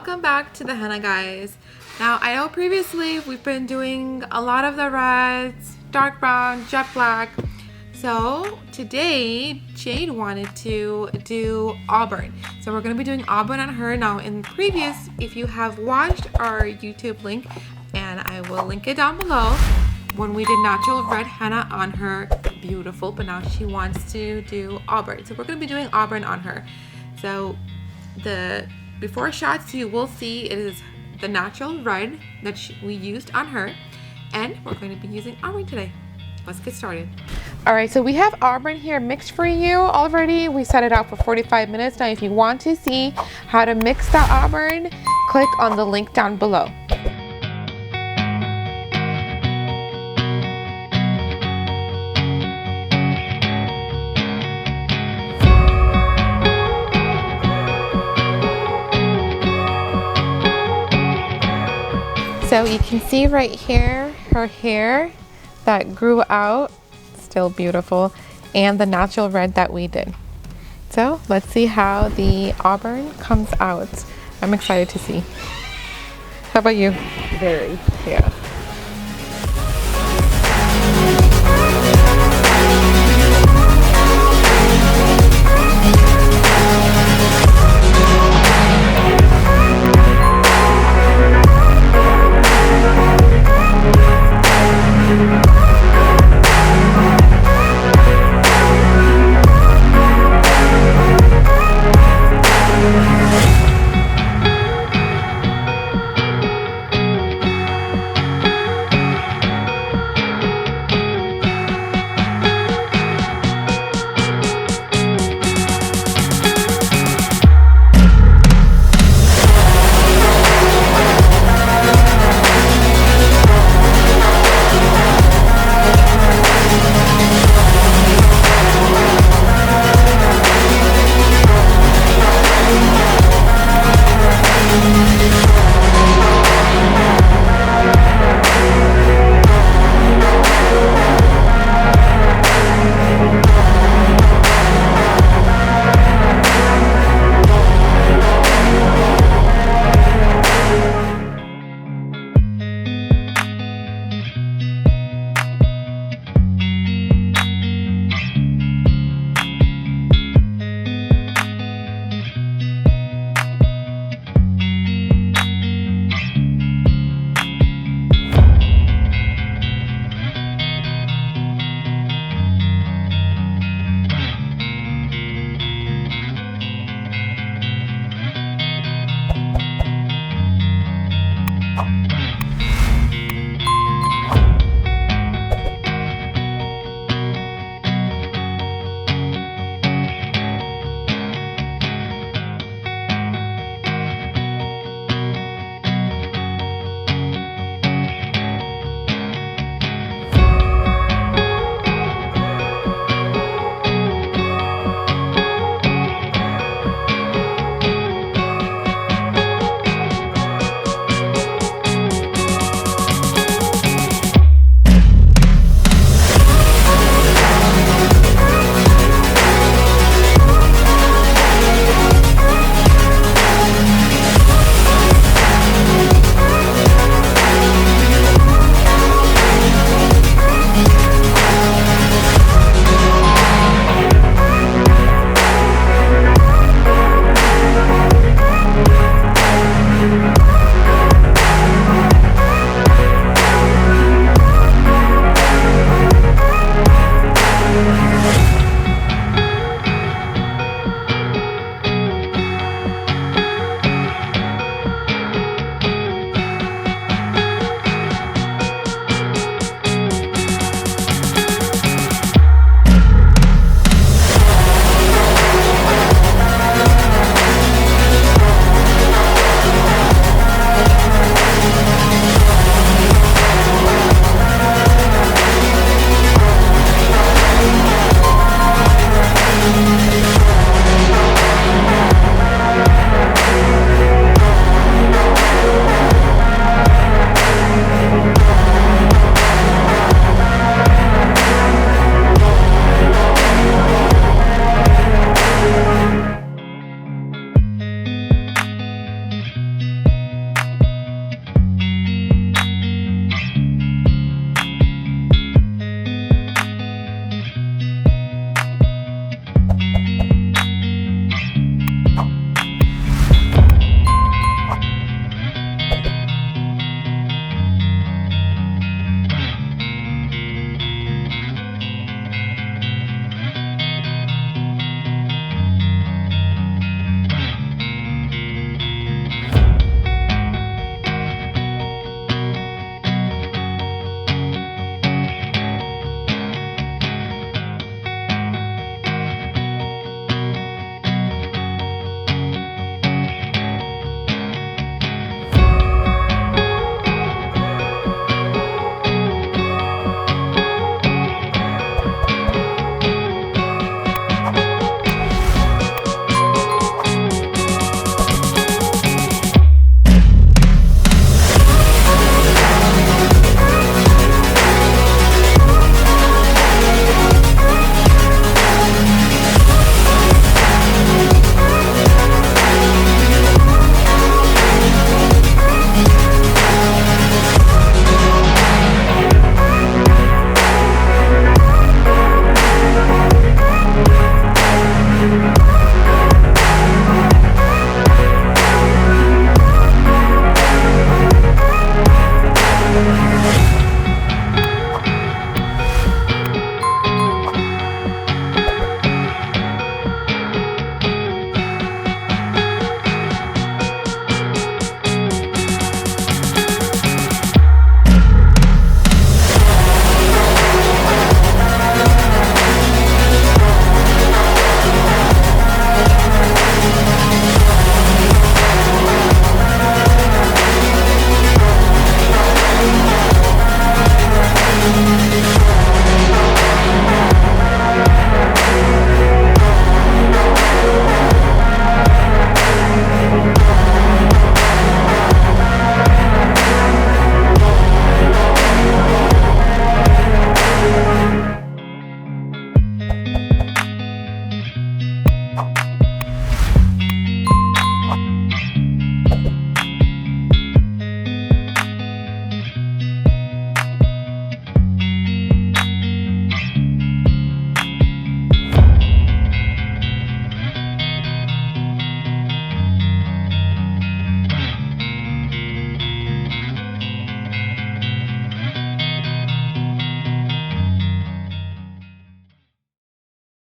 welcome back to the henna, guys. Now I know previously we've been doing a lot of the reds, dark brown, jet black. So today Jade wanted to do auburn, so we're going to be doing auburn on her. Now in previous, if you have watched our YouTube link, and I will link it down below, when we did natural red henna on her, beautiful, but now she wants to do auburn, so we're going to be doing auburn on her. So the before shots, you will see it is the natural red that we used on her, and we're going to be using auburn today. Let's get started. All right, so we have auburn here mixed for you already. We set it out for 45 minutes. Now if you want to see how to mix the auburn, click on the link down below. So you can see right here, her hair that grew out, still beautiful, and the natural red that we did. So let's see how the auburn comes out. I'm excited to see. How about you? Very. Yeah.